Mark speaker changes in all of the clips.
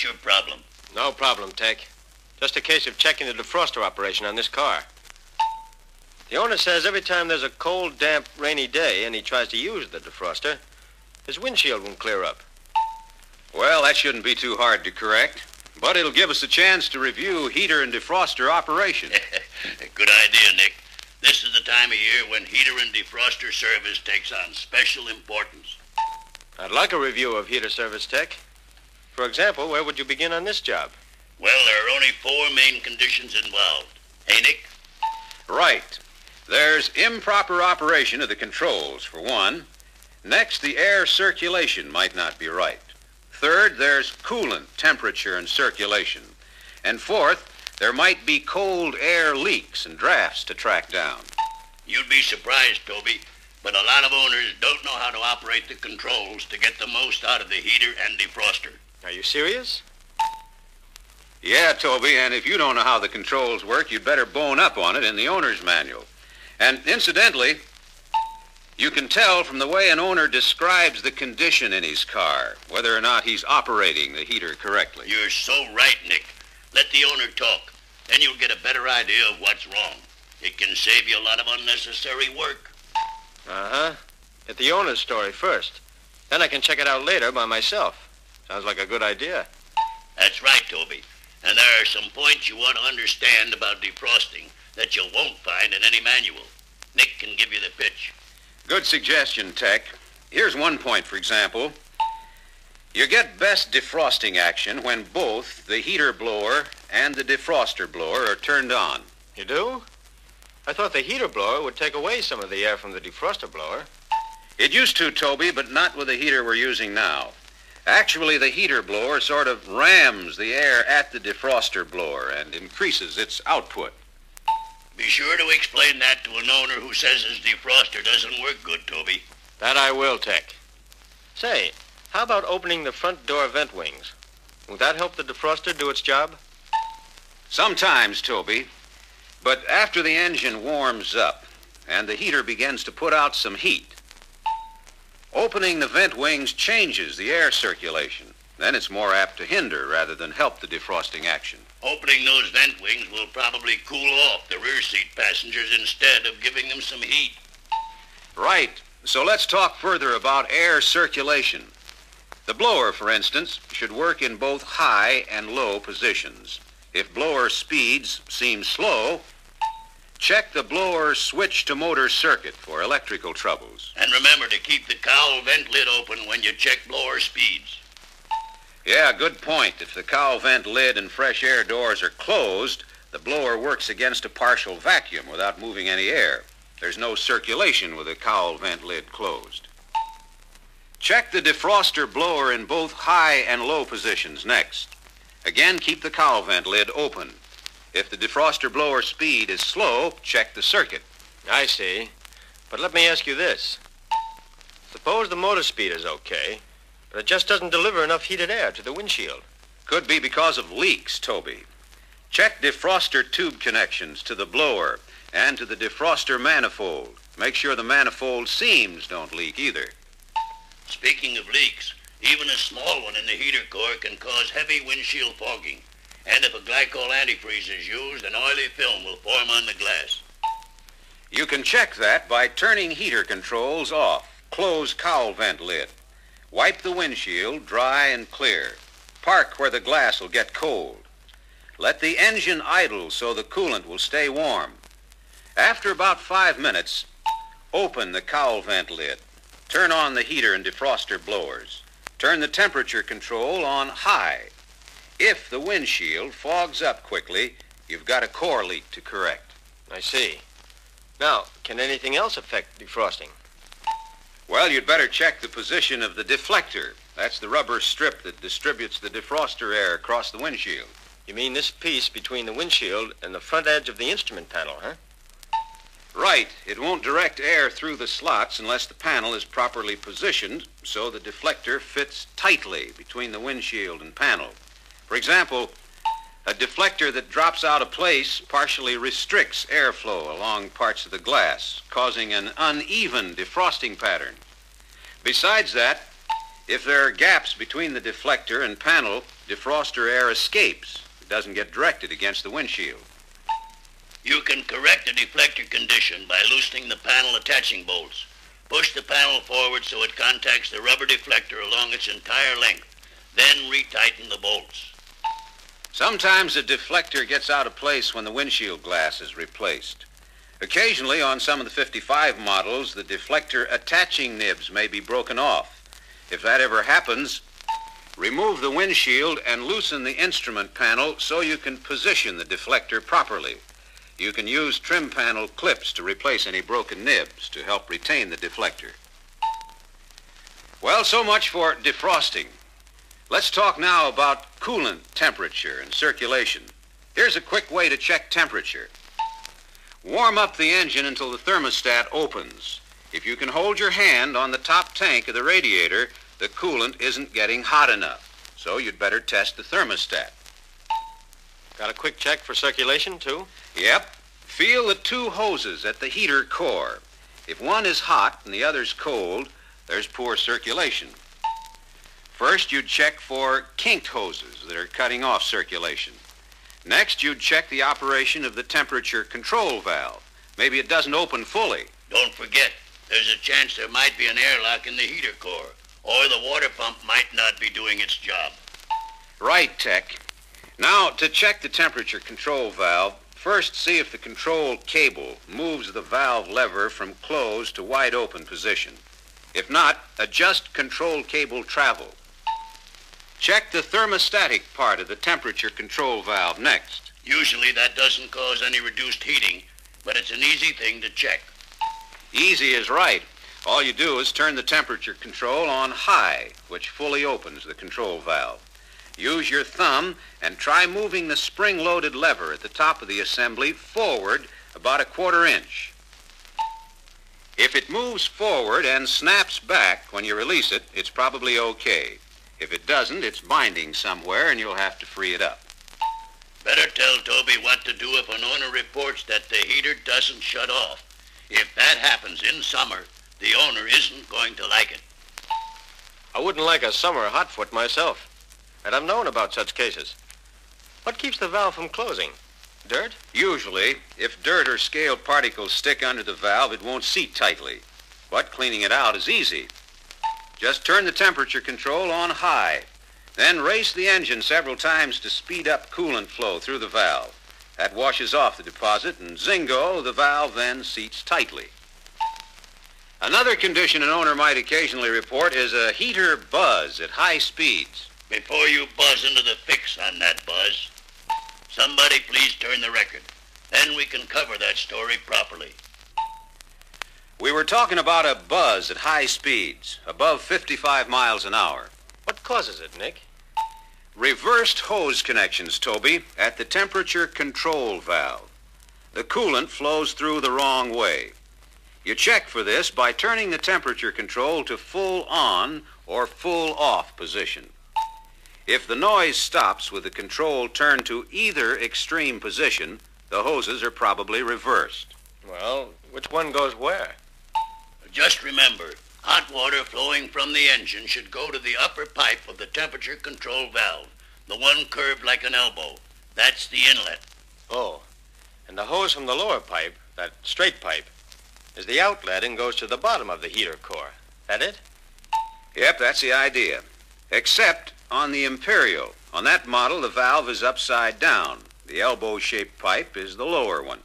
Speaker 1: What's your problem?
Speaker 2: No problem, Tech. Just a case of checking the defroster operation on this car. The owner says every time there's a cold, damp, rainy day and he tries to use the defroster, his windshield won't clear up.
Speaker 3: Well, that shouldn't be too hard to correct, but it'll give us a chance to review heater and defroster operation.
Speaker 1: Good idea, Nick. This is the time of year when heater and defroster service takes on special importance.
Speaker 2: I'd like a review of heater service, Tech. For example, where would you begin on this job?
Speaker 1: Well, there are only 4 main conditions involved. Hey, Nick?
Speaker 3: Right. There's improper operation of the controls, for one. Next, the air circulation might not be right. Third, there's coolant, temperature, and circulation. And fourth, there might be cold air leaks and drafts to track down.
Speaker 1: You'd be surprised, Toby, but a lot of owners don't know how to operate the controls to get the most out of the heater and defroster.
Speaker 2: Are you serious?
Speaker 3: Yeah, Toby, and if you don't know how the controls work, you'd better bone up on it in the owner's manual. And incidentally, you can tell from the way an owner describes the condition in his car, whether or not he's operating the heater correctly.
Speaker 1: You're so right, Nick. Let the owner talk. Then you'll get a better idea of what's wrong. It can save you a lot of unnecessary work.
Speaker 2: Uh-huh. Get the owner's story first. Then I can check it out later by myself. Sounds like a good idea.
Speaker 1: That's right, Toby. And there are some points you want to understand about defrosting that you won't find in any manual. Nick can give you the pitch.
Speaker 3: Good suggestion, Tech. Here's one point, for example. You get best defrosting action when both the heater blower and the defroster blower are turned on.
Speaker 2: You do? I thought the heater blower would take away some of the air from the defroster blower.
Speaker 3: It used to, Toby, but not with the heater we're using now. Actually, the heater blower sort of rams the air at the defroster blower and increases its output.
Speaker 1: Be sure to explain that to an owner who says his defroster doesn't work good, Toby.
Speaker 2: That I will, Tech. Say, how about opening the front door vent wings? Won't that help the defroster do its job?
Speaker 3: Sometimes, Toby. But after the engine warms up and the heater begins to put out some heat, opening the vent wings changes the air circulation. Then it's more apt to hinder rather than help the defrosting action.
Speaker 1: Opening those vent wings will probably cool off the rear seat passengers instead of giving them some heat.
Speaker 3: Right. So let's talk further about air circulation. The blower, for instance, should work in both high and low positions. If blower speeds seem slow, check the blower switch to motor circuit for electrical troubles.
Speaker 1: And remember to keep the cowl vent lid open when you check blower speeds.
Speaker 3: Yeah, good point. If the cowl vent lid and fresh air doors are closed, the blower works against a partial vacuum without moving any air. There's no circulation with the cowl vent lid closed. Check the defroster blower in both high and low positions next. Again, keep the cowl vent lid open. If the defroster blower speed is slow, check the circuit.
Speaker 2: I see. But let me ask you this. Suppose the motor speed is okay, but it just doesn't deliver enough heated air to the windshield.
Speaker 3: Could be because of leaks, Toby. Check defroster tube connections to the blower and to the defroster manifold. Make sure the manifold seams don't leak either.
Speaker 1: Speaking of leaks, even a small one in the heater core can cause heavy windshield fogging. And if a glycol antifreeze is used, an oily film will form on the glass.
Speaker 3: You can check that by turning heater controls off. Close cowl vent lid. Wipe the windshield dry and clear. Park where the glass will get cold. Let the engine idle so the coolant will stay warm. After about 5 minutes, open the cowl vent lid. Turn on the heater and defroster blowers. Turn the temperature control on high. If the windshield fogs up quickly, you've got a core leak to correct.
Speaker 2: I see. Now, can anything else affect defrosting?
Speaker 3: Well, you'd better check the position of the deflector. That's the rubber strip that distributes the defroster air across the windshield.
Speaker 2: You mean this piece between the windshield and the front edge of the instrument panel, huh?
Speaker 3: Right. It won't direct air through the slots unless the panel is properly positioned so the deflector fits tightly between the windshield and panel. For example, a deflector that drops out of place partially restricts airflow along parts of the glass, causing an uneven defrosting pattern. Besides that, if there are gaps between the deflector and panel, Defroster air escapes. It doesn't get directed against the windshield.
Speaker 1: You can correct the deflector condition by loosening the panel attaching bolts. Push the panel forward so it contacts the rubber deflector along its entire length. Then retighten the bolts.
Speaker 3: Sometimes the deflector gets out of place when the windshield glass is replaced. Occasionally, on some of the 55 models, the deflector attaching nibs may be broken off. If that ever happens, remove the windshield and loosen the instrument panel so you can position the deflector properly. You can use trim panel clips to replace any broken nibs to help retain the deflector. Well, so much for defrosting. Let's talk now about coolant temperature and circulation. Here's a quick way to check temperature. Warm up the engine until the thermostat opens. If you can hold your hand on the top tank of the radiator, the coolant isn't getting hot enough. So you'd better test the thermostat.
Speaker 2: Got a quick check for circulation, too?
Speaker 3: Yep. Feel the two hoses at the heater core. If one is hot and the other's cold, there's poor circulation. First, you'd check for kinked hoses that are cutting off circulation. Next, you'd check the operation of the temperature control valve. Maybe it doesn't open fully.
Speaker 1: Don't forget, there's a chance there might be an airlock in the heater core, or the water pump might not be doing its job.
Speaker 3: Right, Tech. Now, to check the temperature control valve, first see if the control cable moves the valve lever from closed to wide open position. If not, adjust control cable travel. Check the thermostatic part of the temperature control valve next.
Speaker 1: Usually that doesn't cause any reduced heating, but it's an easy thing to check.
Speaker 3: Easy is right. All you do is turn the temperature control on high, which fully opens the control valve. Use your thumb and try moving the spring-loaded lever at the top of the assembly forward about a 1/4 inch. If it moves forward and snaps back when you release it, it's probably okay. If it doesn't, it's binding somewhere and you'll have to free it up.
Speaker 1: Better tell Toby what to do if an owner reports that the heater doesn't shut off. If that happens in summer, the owner isn't going to like it.
Speaker 2: I wouldn't like a summer hotfoot myself, and I've known about such cases. What keeps the valve from closing? Dirt?
Speaker 3: Usually, if dirt or scale particles stick under the valve, it won't seat tightly. But cleaning it out is easy. Just turn the temperature control on high. Then race the engine several times to speed up coolant flow through the valve. That washes off the deposit, and zingo, the valve then seats tightly. Another condition an owner might occasionally report is a heater buzz at high speeds.
Speaker 1: Before you buzz into the fix on that buzz, somebody please turn the record. Then we can cover that story properly.
Speaker 3: We were talking about a buzz at high speeds, above 55 miles an hour.
Speaker 2: What causes it, Nick?
Speaker 3: Reversed hose connections, Toby, at the temperature control valve. The coolant flows through the wrong way. You check for this by turning the temperature control to full on or full off position. If the noise stops with the control turned to either extreme position, the hoses are probably reversed.
Speaker 2: Well, which one goes where?
Speaker 1: Just remember, hot water flowing from the engine should go to the upper pipe of the temperature control valve, the one curved like an elbow. That's the inlet.
Speaker 2: Oh, and the hose from the lower pipe, that straight pipe, is the outlet and goes to the bottom of the heater core. That it?
Speaker 3: Yep, that's the idea. Except on the Imperial. On that model, the valve is upside down. The elbow-shaped pipe is the lower one.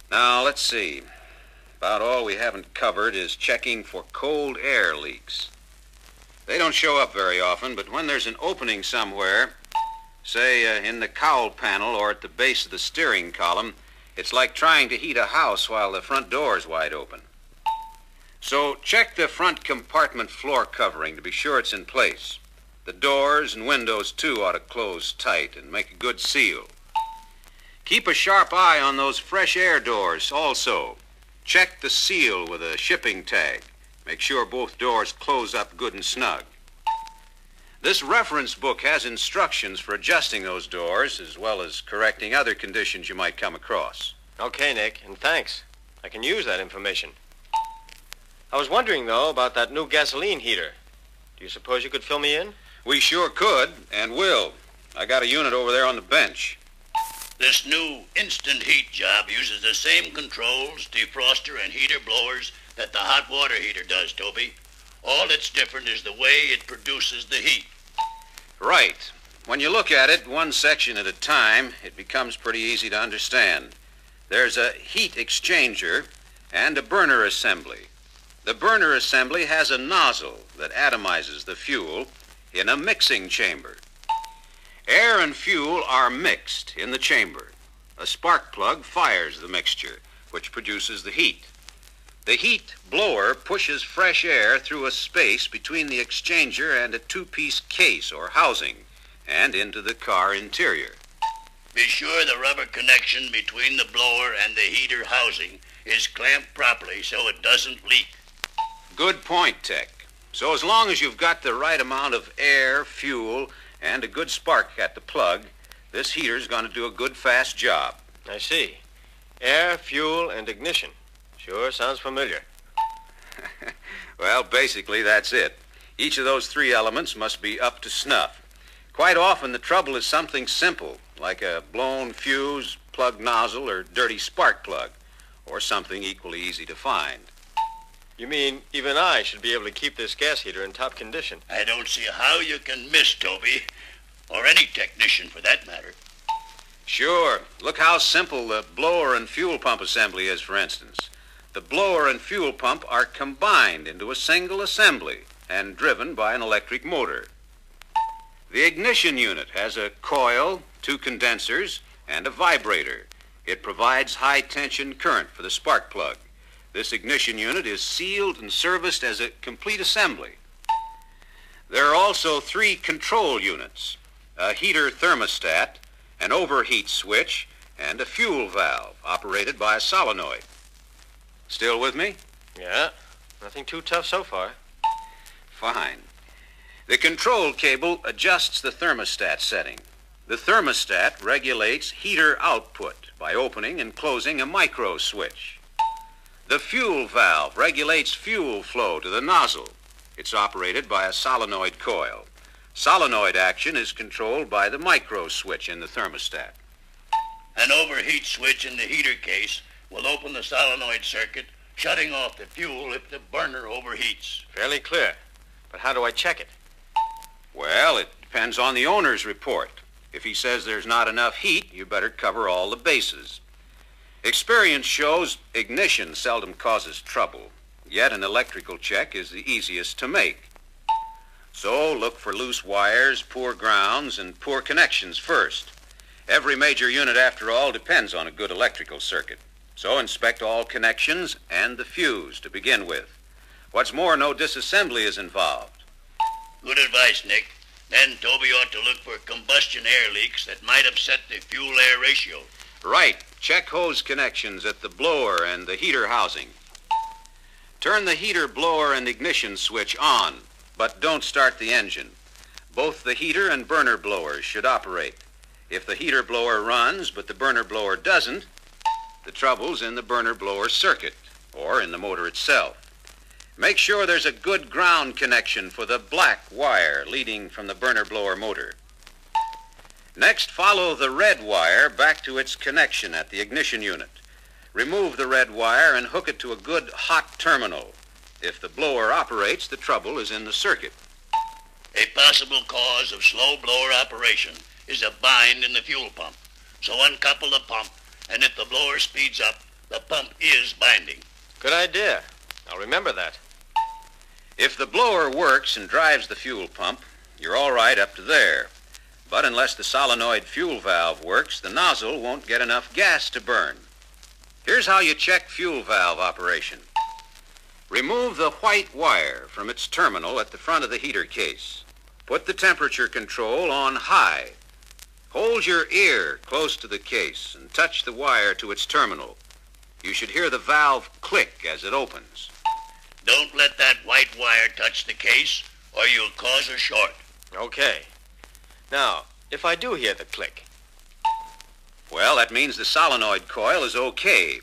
Speaker 3: Now, let's see. About all we haven't covered is checking for cold air leaks. They don't show up very often, but when there's an opening somewhere, say in the cowl panel or at the base of the steering column, it's like trying to heat a house while the front door is wide open. So check the front compartment floor covering to be sure it's in place. The doors and windows, too, ought to close tight and make a good seal. Keep a sharp eye on those fresh air doors also. Check the seal with a shipping tag. Make sure both doors close up good and snug. This reference book has instructions for adjusting those doors, as well as correcting other conditions you might come across.
Speaker 2: Okay, Nick, and thanks. I can use that information. I was wondering, though, about that new gasoline heater. Do you suppose you could fill me in?
Speaker 3: We sure could, and will. I got a unit over there on the bench.
Speaker 1: This new instant heat job uses the same controls, defroster, and heater blowers that the hot water heater does, Toby. All that's different is the way it produces the heat.
Speaker 3: Right. When you look at it one section at a time, it becomes pretty easy to understand. There's a heat exchanger and a burner assembly. The burner assembly has a nozzle that atomizes the fuel in a mixing chamber. Air and fuel are mixed in the chamber. A spark plug fires the mixture, which produces the heat. The heat blower pushes fresh air through a space between the exchanger and a two-piece case or housing and into the car interior.
Speaker 1: Be sure the rubber connection between the blower and the heater housing is clamped properly so it doesn't leak.
Speaker 3: Good point, Tech. So as long as you've got the right amount of air, fuel, and a good spark at the plug, this heater's going to do a good, fast job.
Speaker 2: I see. Air, fuel, and ignition. Sure sounds familiar.
Speaker 3: Well, basically, that's it. Each of those three elements must be up to snuff. Quite often, the trouble is something simple, like a blown fuse, plug nozzle, or dirty spark plug, or something equally easy to find.
Speaker 2: You mean even I should be able to keep this gas heater in top condition?
Speaker 1: I don't see how you can miss, Toby, or any technician for that matter.
Speaker 3: Sure. Look how simple the blower and fuel pump assembly is, for instance. The blower and fuel pump are combined into a single assembly and driven by an electric motor. The ignition unit has a coil, two condensers, and a vibrator. It provides high-tension current for the spark plug. This ignition unit is sealed and serviced as a complete assembly. There are also three control units, a heater thermostat, an overheat switch, and a fuel valve operated by a solenoid. Still with me?
Speaker 2: Yeah. Nothing too tough so far.
Speaker 3: Fine. The control cable adjusts the thermostat setting. The thermostat regulates heater output by opening and closing a micro switch. The fuel valve regulates fuel flow to the nozzle. It's operated by a solenoid coil. Solenoid action is controlled by the micro switch in the thermostat.
Speaker 1: An overheat switch in the heater case will open the solenoid circuit, shutting off the fuel if the burner overheats.
Speaker 2: Fairly clear. But how do I check it?
Speaker 3: Well, it depends on the owner's report. If he says there's not enough heat, you better cover all the bases. Experience shows ignition seldom causes trouble, yet an electrical check is the easiest to make. So look for loose wires, poor grounds, and poor connections first. Every major unit, after all, depends on a good electrical circuit. So inspect all connections and the fuse to begin with. What's more, no disassembly is involved.
Speaker 1: Good advice, Nick. Then Toby ought to look for combustion air leaks that might upset the fuel-air ratio.
Speaker 3: Right. Check hose connections at the blower and the heater housing. Turn the heater, blower, and ignition switch on, but don't start the engine. Both the heater and burner blowers should operate. If the heater blower runs but the burner blower doesn't, the trouble's in the burner blower circuit or in the motor itself. Make sure there's a good ground connection for the black wire leading from the burner blower motor. Next, follow the red wire back to its connection at the ignition unit. Remove the red wire and hook it to a good hot terminal. If the blower operates, the trouble is in the circuit.
Speaker 1: A possible cause of slow blower operation is a bind in the fuel pump. So uncouple the pump, and if the blower speeds up, the pump is binding.
Speaker 2: Good idea. I'll remember that.
Speaker 3: If the blower works and drives the fuel pump, you're all right up to there. But unless the solenoid fuel valve works, the nozzle won't get enough gas to burn. Here's how you check fuel valve operation. Remove the white wire from its terminal at the front of the heater case. Put the temperature control on high. Hold your ear close to the case and touch the wire to its terminal. You should hear the valve click as it opens.
Speaker 1: Don't let that white wire touch the case, or you'll cause a short.
Speaker 2: Okay. Now, if I do hear the click.
Speaker 3: Well, that means the solenoid coil is okay.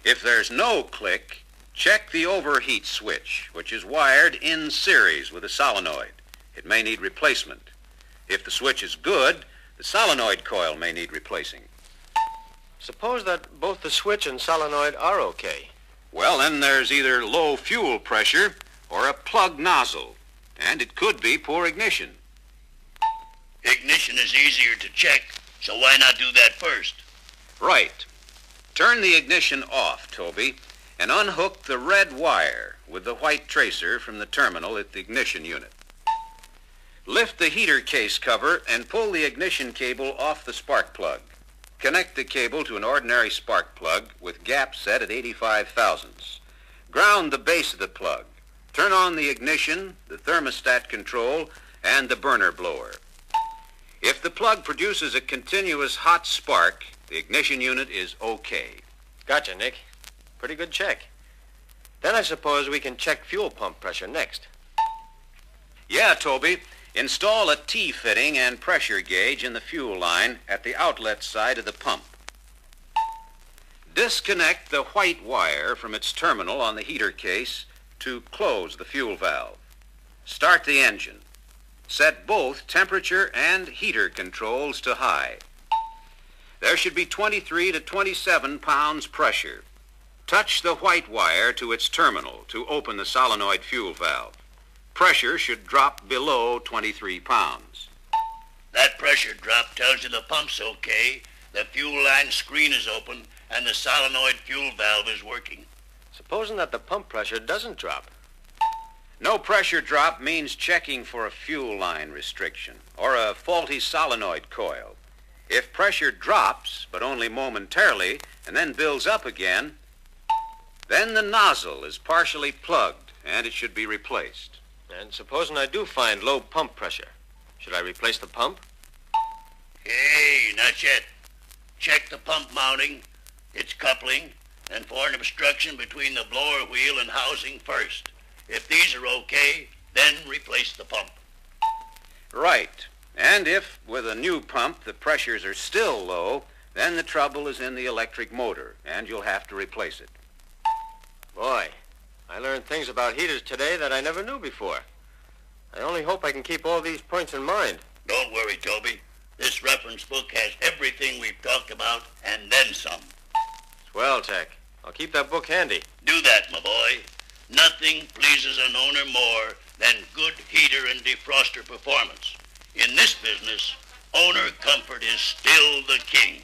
Speaker 3: If there's no click, check the overheat switch, which is wired in series with the solenoid. It may need replacement. If the switch is good, the solenoid coil may need replacing.
Speaker 2: Suppose that both the switch and solenoid are okay.
Speaker 3: Well, then there's either low fuel pressure or a plug nozzle, and it could be poor ignition.
Speaker 1: Ignition is easier to check, so why not do that first?
Speaker 3: Right. Turn the ignition off, Toby, and unhook the red wire with the white tracer from the terminal at the ignition unit. Lift the heater case cover and pull the ignition cable off the spark plug. Connect the cable to an ordinary spark plug with gap set at 85 thousandths. Ground the base of the plug. Turn on the ignition, the thermostat control, and the burner blower. If the plug produces a continuous hot spark, the ignition unit is okay.
Speaker 2: Gotcha, Nick. Pretty good check. Then I suppose we can check fuel pump pressure next.
Speaker 3: Yeah, Toby. Install a T-fitting and pressure gauge in the fuel line at the outlet side of the pump. Disconnect the white wire from its terminal on the heater case to close the fuel valve. Start the engine. Set both temperature and heater controls to high. There should be 23 to 27 pounds pressure. Touch the white wire to its terminal to open the solenoid fuel valve. Pressure should drop below 23 pounds.
Speaker 1: That pressure drop tells you the pump's okay, the fuel line screen is open, and the solenoid fuel valve is working.
Speaker 2: Supposing that the pump pressure doesn't drop.
Speaker 3: No pressure drop means checking for a fuel line restriction or a faulty solenoid coil. If pressure drops, but only momentarily, and then builds up again, then the nozzle is partially plugged and it should be replaced.
Speaker 2: And supposing I do find low pump pressure, should I replace the pump?
Speaker 1: Hey, not yet. Check the pump mounting, its coupling, and for an obstruction between the blower wheel and housing first. If these are okay, then replace the pump.
Speaker 3: Right. And if, with a new pump, the pressures are still low, then the trouble is in the electric motor, and you'll have to replace it.
Speaker 2: Boy, I learned things about heaters today that I never knew before. I only hope I can keep all these points in mind.
Speaker 1: Don't worry, Toby. This reference book has everything we've talked about, and then some.
Speaker 2: Swell, Tech. I'll keep that book handy.
Speaker 1: Do that, my boy. Nothing pleases an owner more than good heater and defroster performance. In this business, owner comfort is still the king.